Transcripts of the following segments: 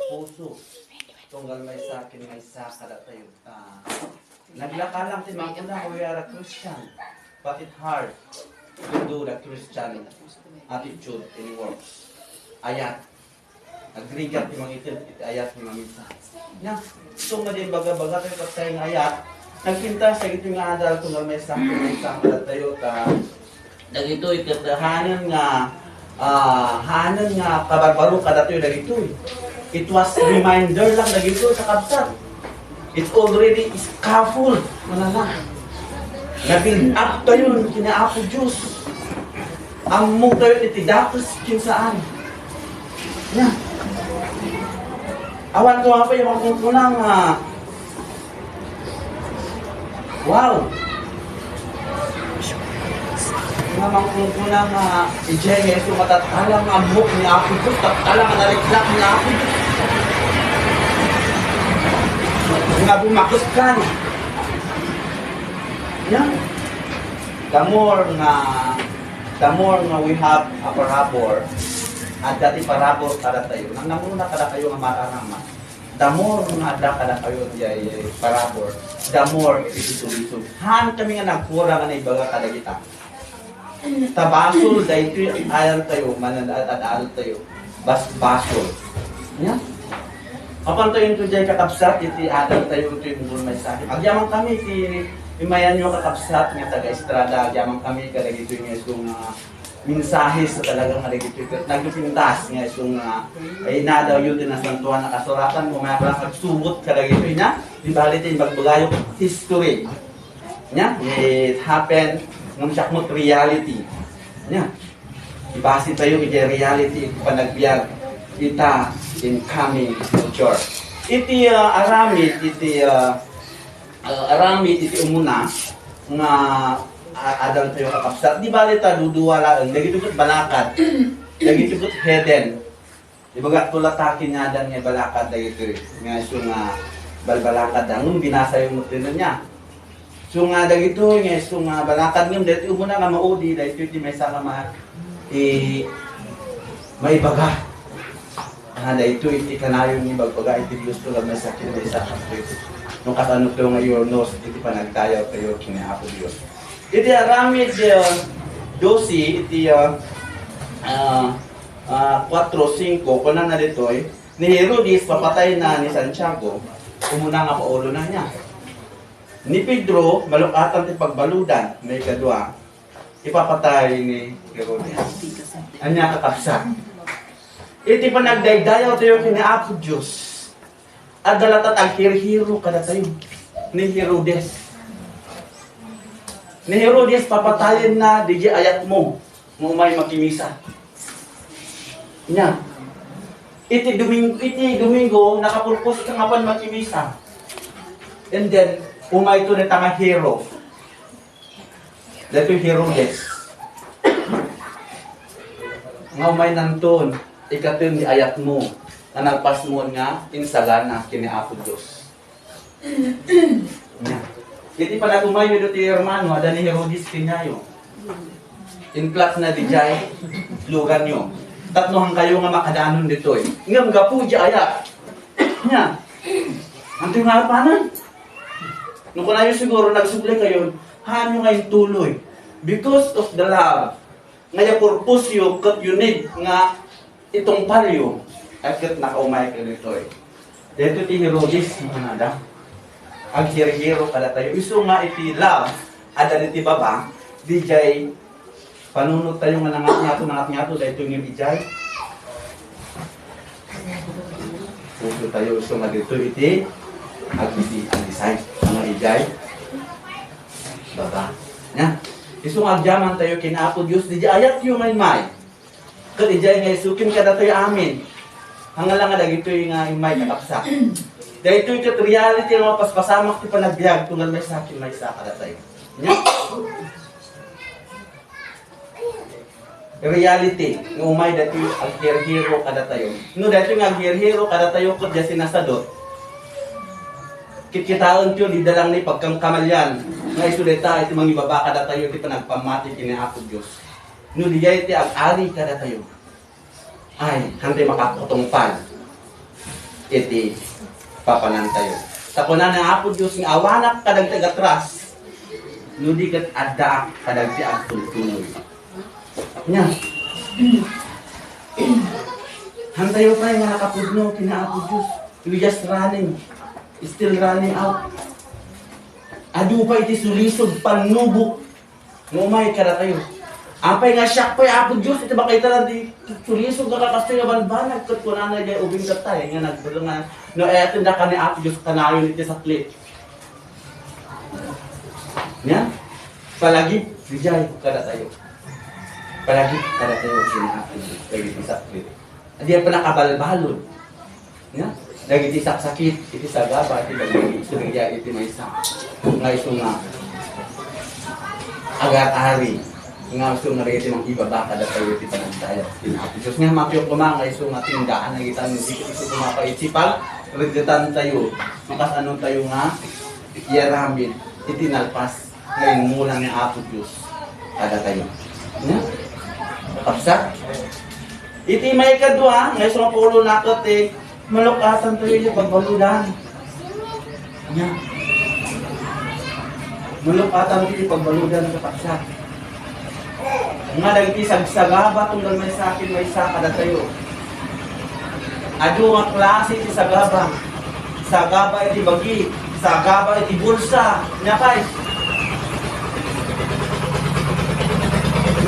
puso. Tunggal may sakin, may sakala tayo. Naglaka lang si Makuna, we are a Christian. But it's hard to do the Christian attitude in works. Ayat. Agrigat yung mga ayat yung mga misa. So nga din baga-baga tayo tayo ng ayat. Nagkinta sa ito nga adal tunggal may sakin, may sakala tayo. Dagito ikatahanan nga kabarbaro kada tayo dagito. It was reminder lang dagito sa kabsat. It's already scaffold. Malala. Na-build up tayo kinaapo Diyos. Among tayo itidatos kinsaan. Yan. Awan ko nga pa yung magkukunang wow! Nga magkukunang ijay ito matatalang ang book ni Apo Diyos, tatalang ang naliklak ni Apo Diyos. Nga bumakos ka niya. Yan. The more nga we have a parabor, at dati parabor kada tayo, nang namuna kada kayo nga mararama, the more nga ada kada kayo parabor, the more isulisog. Han kami nga nagkura nga naibaga kada kita. Tabasol dahil ito ayan tayo, mananal tayo, basol. Yan. Kapag tayo ito dyan kakapsat, iti adal tayo ito yung may sakit. Agyaman kami, imayan nyo kakapsat nga taga-estrada, agyaman kami kadagito yung isong mensahe sa talagang kadagito. Nagpintas nga isong ay nadaw yun din na santuan na kasuratan mo, may parang nagsubot kadagito niya. Di bali tayo magbagayok history. Nya, it happened ng sakmot reality. Nya, ibasi tayo iti reality, panagbiag, ita in coming future. Iti aramid, iti umuna nga adal tayo kakapsat. Di ba ta duduwala ang nagitugot balakad, nagitugot headen. Di ba tulatakin nga dan nga balakad dagito nga so nga balbalakad ang binasa yung mutino niya. So nga dagito nga so nga balakad ngem dito umuna nga maudi dahito iti may saka may baga. Dahito iti kanayo ni bagbaga iti gusto lang sa kinay sa kapit. Nung katano to nga yornos iti panagtayaw tayo kini Apo Dios. Iti aramid 12 iti 4-5 kuna na ditoy ni Herodes papatay na ni Santiago umuna nga paulo na niya. Ni Pedro malukatan ti pagbaludan may kadua ipapatay ni Herodes. Anya kakapsat. Iti panagdaydayaw tayo kini Apo Diyos. Adalatat ang hiro kada tayo. Ni Herodes. Ni Herodes papatayin na di ayat mo. May makimisa. Nya. Iti Domingo nakapurpos ka nga pan makimisa. And then umay ito na tanga hero. Dito Herodes. Nga umay nanton. Ikatin di ayat mo. Na nagpas mo nga insagana kini Apo Diyos. Iti pala kumayo dito hermano, ada ni Herodes kinyayo. In class na di jay, lugar nyo. Tatlohan kayo nga makadanon dito eh. Ngam gapu di ayat. Nya. Anto yung harapanan? Nung kunayo siguro nagsubli kayo, hanyo ngayon tuloy. Because of the love. Ngaya purpose you, kat you need nga itong palyo, agad nakaumay ka dito eh. Dito ti Herodes, manada. Ag hero kada tayo. Iso nga iti love, ada iti baba, dijay, panunod tayo nga nangat-nyato, dito yung ijay. Puso tayo, iso nga dito iti, ag design, mga ijay. Baba. Nya, iso nga agyaman tayo kinapo Diyos, dijay ayat yung may. Kaya ijay nga isukin kada tayo amin. Hanggang lang nga dagito yung imay kakapsa. Dahil ito yung reality ng mga paspasamak ti panagbiag tunggal may sakin may sa kada tayo. Reality. Ng umay dati ang hero kada tayo. No dati nga hero kada tayo kung dyan sinasadot. Kitkitaon yun, di dalang ni pagkangkamalyan. Nga isulita, iti mga ibaba kada tayo, iti panagpamati kini Apo Diyos. No di iti ang ari kada tayo. ay hantay makakutungpal. Iti papanan tayo. Sa kunan ng Apo Diyos ng awanak kadagdag atras. Nudi kat adda kadagdi ang tultuloy. Nya. Hantayo pa yung nakapudno kina Apo Diyos. We just running. Still running out. Adu pa iti sulisod panubok. Ngumay kada tayo. Apay nga siyak pa yung Apo Diyos, ito ba kayo talang di sulisog ka kakastay nga banbanag, kat ko na nagay ubing katay, nga nagbalo nga, no, eto na ka ni Apo Diyos, kanayon ito sa klit. Yan, palagi, bijay, kada tayo. Palagi, kada tayo, sini Apo Diyos, lagi ito sa klit. Hindi pa nakabalbalon. Yan, lagi ito sa sakit, ito sa gaba, ito lagi, surya, ito may isa. Nga iso nga, agar-ari. Nga gusto nga rin ng iba baka na tayo iti panagdaya. Diyos nga mapiyok kumangay so nga tindaan na kita hindi ito kumapaitsipag regitan tayo. Makas anong tayo nga iyaramid itinalpas ngayon mula ng Apo Diyos kada tayo. Kapsa? Iti may kadwa ngayon sa mapulo nakot malukatan tayo yung pagbaludan. Malukatan tayo yung pagbaludan sa kapsa. Nga dagiti sagsagaba tunggal may sakin may sakada tayo. Adu nga klase ti sagaba. Sagaba iti bagi, sagaba iti bulsa. Nyakay.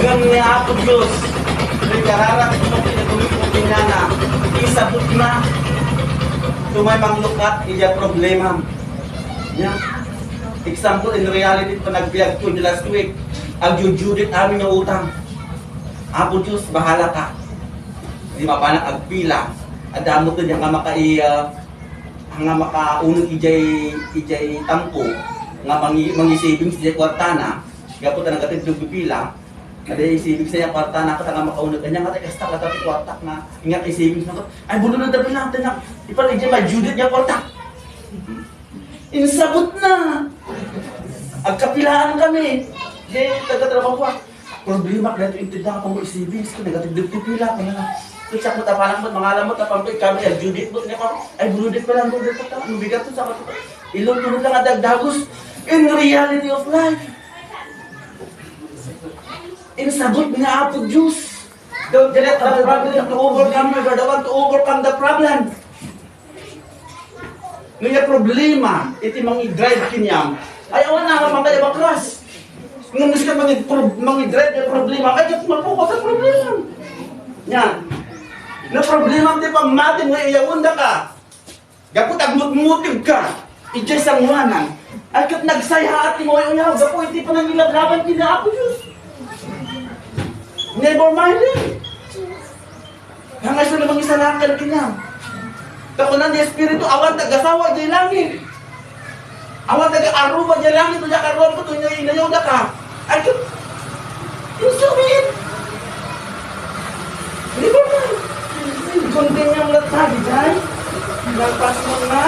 Ngam ni Apo Diyos. May kararat mo pinagulipin na isabot na. Tumay manglukat iya problema. Nya. Example in reality panagbiag ko the last week. Ang jujudit amin ng utang. Apo Diyos, bahala ka. Di mapanak agpila. At damo ko nga makaunong ijay tampo. Nga mangisibing siya kwartana. Gapot na nagatid yung pipila. Ada isibing siya kwartana. Kata nga makaunong kanya. Kata kasta kata kwartak na. Ingat isibing siya. Ay, bulo na dabi lang. Ipan ijay majudit niya kwartak. Insabot na. Agkapilaan kami. Jadi taga-trabaho ko. Problema kaya ito intindihan ko mo isibis ko. Negative pila ko na. Kaya ko tapalang mo, mga alam mo, tapang ko kami, Judith mo, ay brudit pa lang, brudit pa lang. Ang bigat to sa kato. Ilong tulad lang adagdagos. In reality of life. Insabot na Apo Diyos. Don't let the problem to overcome you. You're the one to overcome the problem. Ngayon problema, iti mga drive kinyam. Ay, awan na naman kayo baklas. Nung gusto ka mag-drive yung problema, kaya magpukas ang problema. Yan. Na problema di pang natin nga iyawunda ka. Gapot agmutmutig ka. Ijay sang wanan. Ay kat nagsaya at mo yung yaw. Gapo iti pa nang ilaglaban kina Apo Diyos. Never mind it. Hanggang sa namang isalakal kina. Takunan di Espiritu, awan tagasawa di langit. Awan taga-aruba di langit. Tuya karuan ko, tuya inayaw na ka. Ay kat, yung sabihin. Never mind. Konting yung latag, dahil nagpas mo na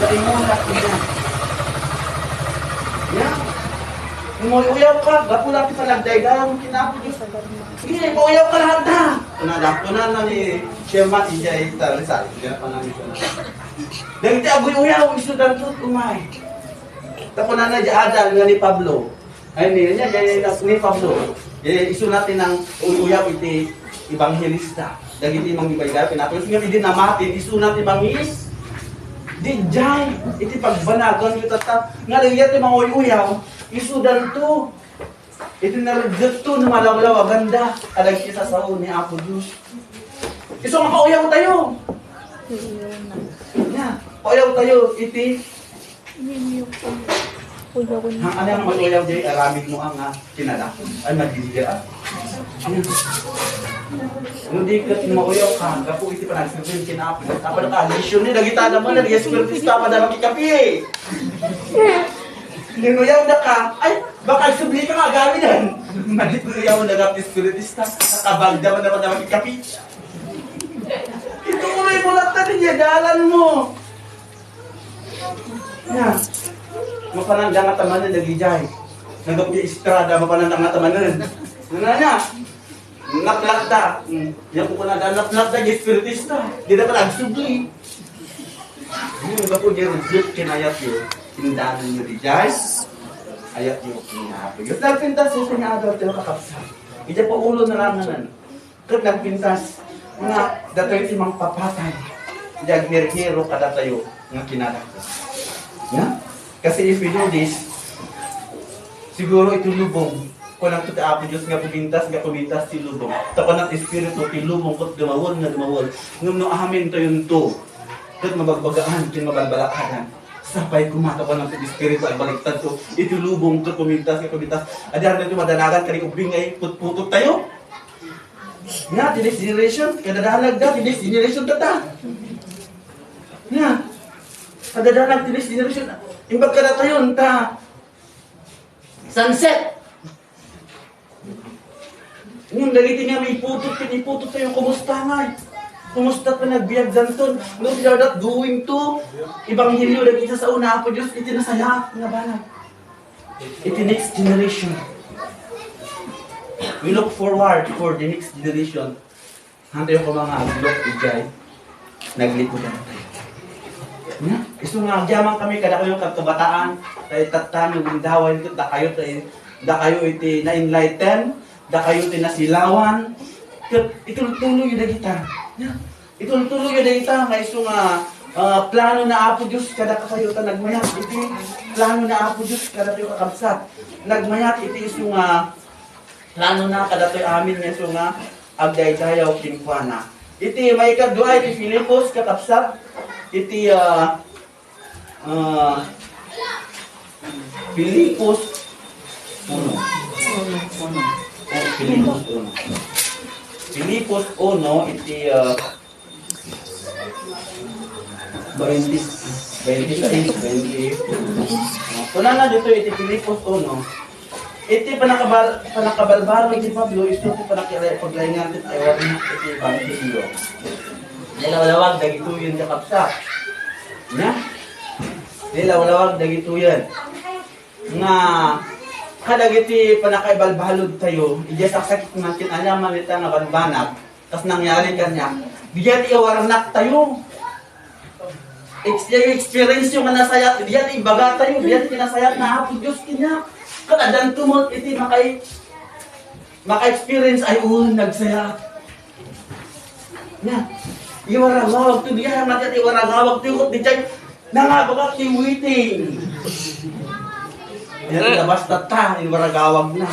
naimulat niya. Yan. Umuyaw ka, gapo lang sa lagdaygang kinapo Diyos. Sige, umuyaw ka lahat na. Tunan na ni Sherman, ijay Rizal. Hindi na pa namin ito na. Dahil iti agoy-uyaw, isudan to kumay. Tako na na adal nga ni Pablo. Ay, niya, ni Pablo. Isu natin ng uyaw iti Evangelista. Dagiti mang ibay-ibay pinapos nga hindi namatin isunat ti mangis. Dijay iti pagbanagan yu tatap nga liyat ti mga uyaw isudan to. Iti naragdot to na malawlaw ganda alag kita sa ni Apo Diyos. Isu nga uyaw tayo. Ya, uyaw tayo iti ang anong mag-uyaw di aramid mo ang kinala. Ay magdidigaan. Hindi ka mauyaw ka, gapo iti pa nagsirin kinapo. Tapos ka, lisyon ni, nagita naman, nag-espiritista pa na makikapi eh. Ninuyaw na ka, ay, baka subli ka nga, gami na. Malinuyaw na nga, espiritista, nakabagda mo naman na makikapi. Ituloy mo lang tayo niya, dalan mo. Yan. Mapanandang ataman na nagijay. Nagap niya istrada, mapanandang ataman na rin. Nana niya. Naklakta. Yan ko na naklakta yung espiritista. Di na pala agsugli. Yung iba ko yung result kinayat yun. Tindanan nyo di guys. Ayat yung kinahapo. Yung nagpintas yung pinadal tayo kakapsa. Ija pa ulo na lang naman. Kaya nagpintas. Mga datoy timang papatay. Jag mirhero kada tayo nga kinadakta. Yeah? Kasi if we do this, siguro ito lubong. Kung ang tuta apo Diyos nga pumintas si lubong. Tako ng espiritu, tilubong ko't dumawol nga dumawol. Ngum no amin to yun to. Kat mabagbagaan, kin mabalbalakadan. Sapay kumata ko ng espiritu ay baliktad to. Ito lubong ko't pumintas. Adyan na ito madanagan, kani ubingay, putputut tayo. Nga, the next generation, kadadalag da, the next generation tata. Nga, kadadalag, the next generation. Imbag ka na tayo, ta. Sunset. Ngayon, dagiti nga may iputot tayo, kumusta nga? Kumusta pa nagbiyag danton? No, we are not doing to. Ibanghilyo, dagiti sa una po, Diyos, iti nasaya, nga banag. Iti next generation. We look forward for the next generation. Hantayo ko mga look, ijay. Naglikudan tayo. Yeah. Gusto nga, diyaman kami, kada kayo kabataan, tayo tatan, yung dawan, da kayo iti na-enlighten, da kayo iti nasilawan, itultuloy yun na kita. Yeah. Itultuloy yun na kita, nga iso nga, plano na Apo Diyos, kada kayo ta nagmayat, iti plano na Apo Diyos, kada kayo kakabsat. Nagmayat, iti iso nga, plano na kada kayo amin, nga iso nga, agday-dayaw, kinkwana. Iti may kadwa, iti Filipos, kakabsat, iti Filipos 1. Filipos 1 iti 20. Kuna na dito iti Filipos 1. Iti panakabalbaro iti Pablo isto iti paglaingan iti ayaw iti Evangelio. Nilawalawag dagito yun kakapsa. Nya? Nilawalawag dagito yan. Nga kadagiti panakaibalbalod tayo, ija saksakit natin alaman nita nga banbanag, tas nangyari kanya, diyan iwarnak tayo. Experience yung nasayat, diyan ibaga tayo, diyan kinasayat na Apo Diyos kanya. Kadadan tumot iti maka-experience ay nagsayat. Nya? Iwaragawag to diyan, natin iwaragawag to yung diyan, nangabagak ti waiting. Yan, basta ta, iwaragawag na.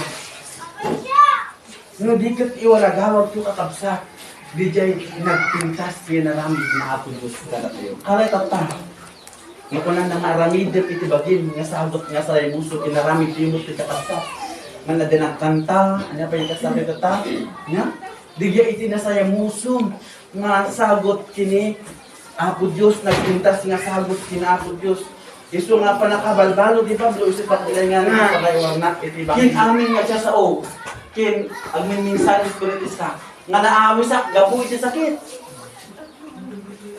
No, di kat iwaragawag to kakabsa, diyan nagpintas pinaramid na Apo Diyos kada tayo. Kalay tata, nakunan na ngaramid iti bagin, nga sagot nga sa imuso, inaramid yung iti kakabsa. Mana din ang kanta, ano pa yung kasabi tata? Nga? Diyan iti nasaya musong, nga sagot kini Apo Diyos, nagpintas nga sagot kini Apo Diyos. Iso nga pa nakabalbalo, di ba? Blo, isip patilay nga nga, pagaywarnak, itiba. Kin amin nga siya sa o. Kin, agminminsan espiritista. Nga naamisak, gabu iti sakit.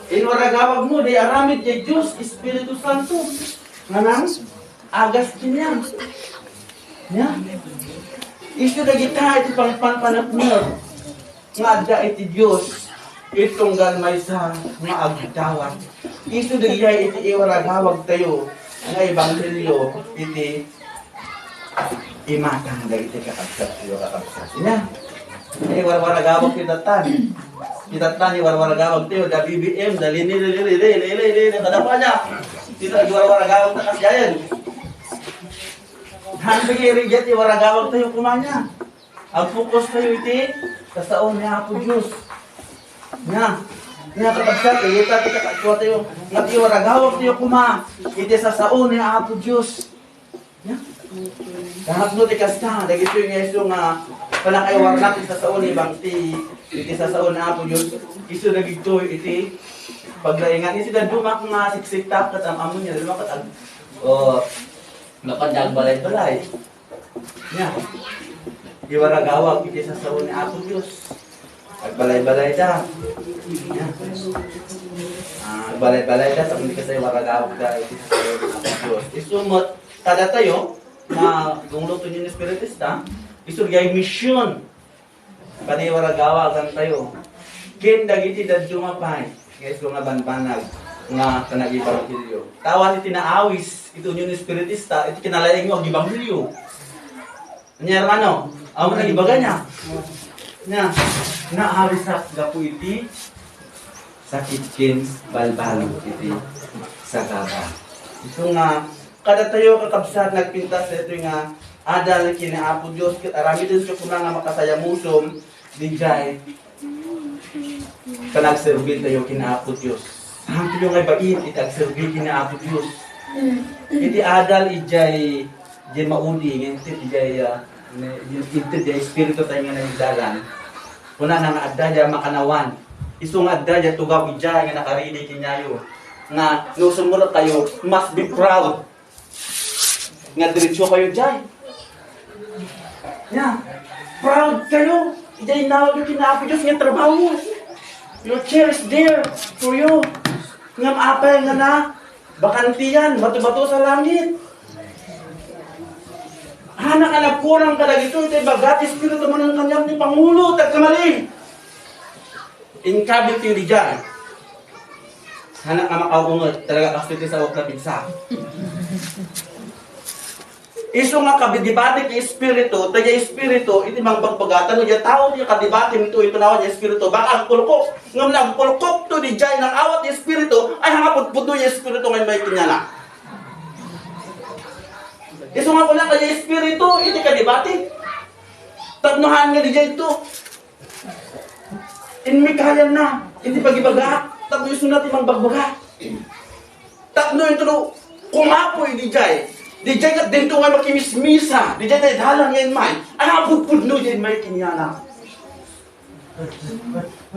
Inwaragawag mo, di aramid di Diyos, Espiritu Santo. Nga nang, agas din yan. Yan. Iso na kita, iti pangpanpanapnod. Nga adda iti Diyos. Itong galmay sa mga agdawat. Isu dagiyay iti iwaragawag tayo nga Ebanghelyo iti imatang da iti kakabsat tayo kakabsat. Ina, iwaragawag kitatan. Kitatan iwaragawag tayo da BBM, da lini, kadapa niya. Kita iwaragawag na kasyayan. Hanbing irigyan iwaragawag tayo kumanya. Ang focus tayo iti kasaon ni Apo Diyos. Nga kakabsat, ita kita kakwa tayo, nag-iwaragawag tayo kuma, iti sasaon ni Apo Diyos. Kahap no ti kasta, dagito yung iso nga, panakaiwarnak iti sasaon ni Bangti, iti sasaon ni Apo Diyos, iso nagito iti paglaingan. Isi na dumak nga siksik-tak katamamo niya, dumak at napandag balay-balay. Nga, iwaragawag iti sasaon ni Apo Diyos. Agbalay-balay da. Agbalay-balay da, sa hindi kasi waragawag da, iti sa Diyos. Isumot, kada tayo, na gumulo to yung espiritista, isurgay mission. Paniwara gawa kan tayo. Kin dagiti dad dumapay. Guys ko nga banbanag nga kanagibangilyo. Tawan iti naawis ito yun espiritista iti kinalaing mo gibangilyo. Anya ano? Amo na ibaga niya. Na naawis sa gapu iti sakit kin balbalo iti sa kaba. Ito nga kada tayo kakabsat nagpintas ito nga adal kinaapo Dios ket arami din sa kuna nga makasayamusom dijay kanagserbi tayo kinaapo Dios. Ang tuyo nga bait itagserbi kinaapo Dios. Iti adal ijay di maudi ngenti ijay iti di espiritu tayo nga nagdalan. Kuna nga adda ja makanawan. Isong adda ja tugaw ijay nga nakarili kinyayo. Nga no sumurot kayo must be proud. Nga diretso kayo jay. Yeah. Proud kayo. Ijay nawag yung kinaapo Diyos nga trabaho. Your chair is there for you. Nga maapay nga na. Bakanti yan. Bato-bato sa langit. Hana ka nagkurang ka na dito. Ito'y bagat. Espiritu mo ng kanyang ni Pangulo. Tagkamali. Inkabit yung diyan. Hana ka makaungot. Talaga kastuti sa wak na pinsa. Iso nga kabidibati kay espiritu, tayo espiritu, iti mang pagpagatan, no, tao niya kadibati nito, ito nawan niya espiritu, baka ang pulkok, ngam lang pulkok to di jay ng awat niya espiritu, ay hangapot puto niya espiritu ngayon may kinyana. Iso nga pala kaya espiritu, iti kadibati, tagnuhan nga di jay ito. Inmikayan na, iti pagibaga, tagno iso natin mang bagbaga. Tagno ito, kumapoy di jay. Di jay kat din ito nga makimismisa. Di jay na idhalang yan may. Ay hapupudno yan may kinyana.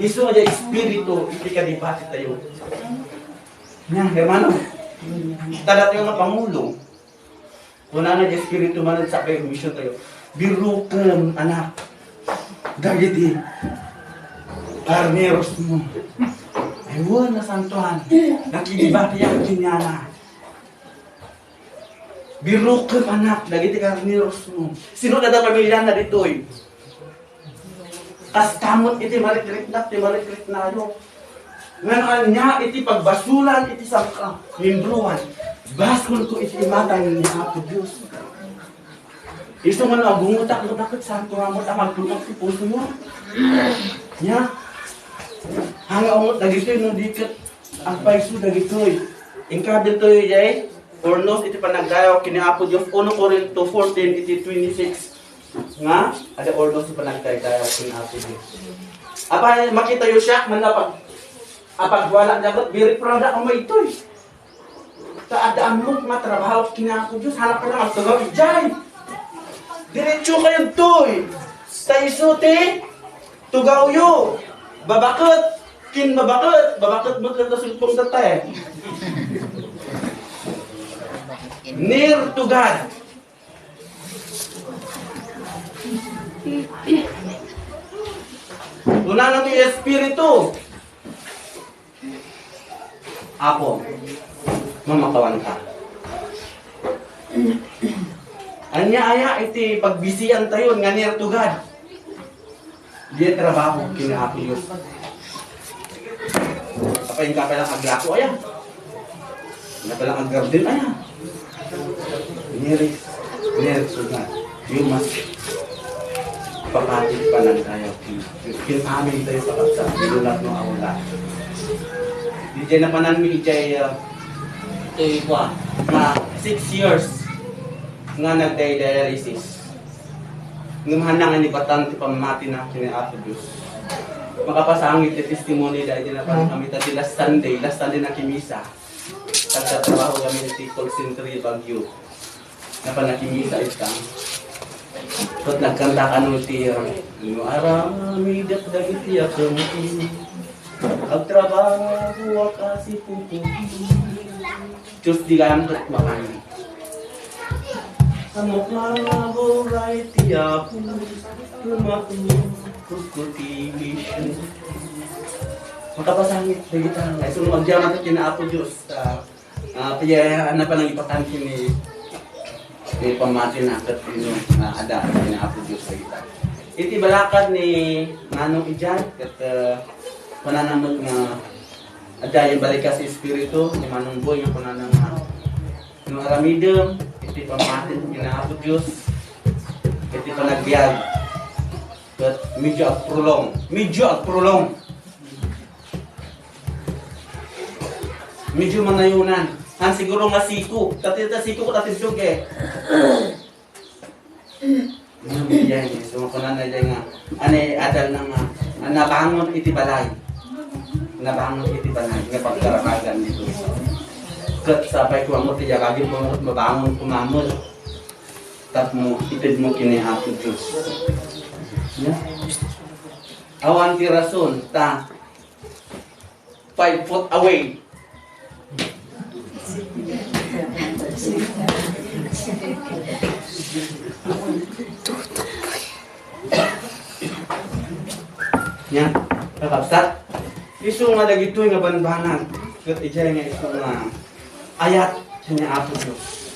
Iso nga dyan espiritu, hindi ka dibati tayo. Yan, hermano. Tada tayo nga Pangulo. Kuna na dyan espiritu man sa kayo, mission tayo. Birukan, anak. Dagiti. Karneros mo. Ayun na santuhan. Nakidibati ang kinyana. Birukan anak, dagiti karneros mo. Sino na daw pamilya na dito'y? Kastamot iti marikrit na ayo. Ngayon niya iti pagbasulan iti sa membruan. Baskol ko iti matay ni Apo Diyos. Iso man agungutak mo takot santo amot ang magtulog ti puso mo. Nya. Hanga umot dagitoy no diket ang paiso dagitoy. Ingkabil toy jay. Ornos iti panagdayaw kini Apo Dios 1 Corinto 14 iti 26 nga ada ornos iti panagdayaw kini Apo Dios. Apa makita yo siya man napag apagwala dapat very proud ako mo itoy. Sa adaan mo matrabaho kini Apo Dios hanap ka na magtugaw ijay. Diretso kayo toy. Sa isuti tugaw yo. Babakot kin babakot mo lang sulpong tatay. Near to God. Una na yung espiritu. Apo, mamakawan ka. Anya aya iti pagbisian tayo nga near to God. Di trabaho kina Apo Diyos. Kapain ka palang aglako aya. Nga palang aggarden aya. Near to God. You must papatit pa lang tayo. Kinamin tayo pakapsa. Bilulat no awala. Di dyan na panan mi ichay ito'y kwa na 6 years nga nagday-dialysis. Ngumhanang ni batang ti pamati na kini Apo Diyos. Makapasangit ti testimony dahil din na pan kami tadi last Sunday na kimisa. Tagtatrabaho kami ni call center Baguio. Na panakimisa itang. Tot nagkanta ka no ti arami dak iti ako ang trabaho kasi puputi. Diyos di kayang kat makani. Ang mukha right tiya po kukuti mission. Makapasangit na kita. So magdiyan natin kina Apo Diyos. Kaya na pa nang ipakantin ni pamati na kat ada kina Apo Diyos sa kita. iti balakad ni Manong Ijan ket pananamot nga adaya balik sa espiritu ni Manong Boy nga pananang ng aramidem iti pamatin ginaabot Diyos iti panagbiag ket medyo at prolong medyo manayunan han siguro nga siku siku ko tatid suge yan so kunan na dyan nga ane adal nang nabangon iti balay nga pagkarakagan dito ket sabay ko amo ti jagagin mo mabangon kumamot tapno itid mo kini ato Diyos awan ti rason ta 5 foot away yan, kakabsat iso nga dagitoy nga banbanag ket ijay nga iso nga ayat sa niya Apo Diyos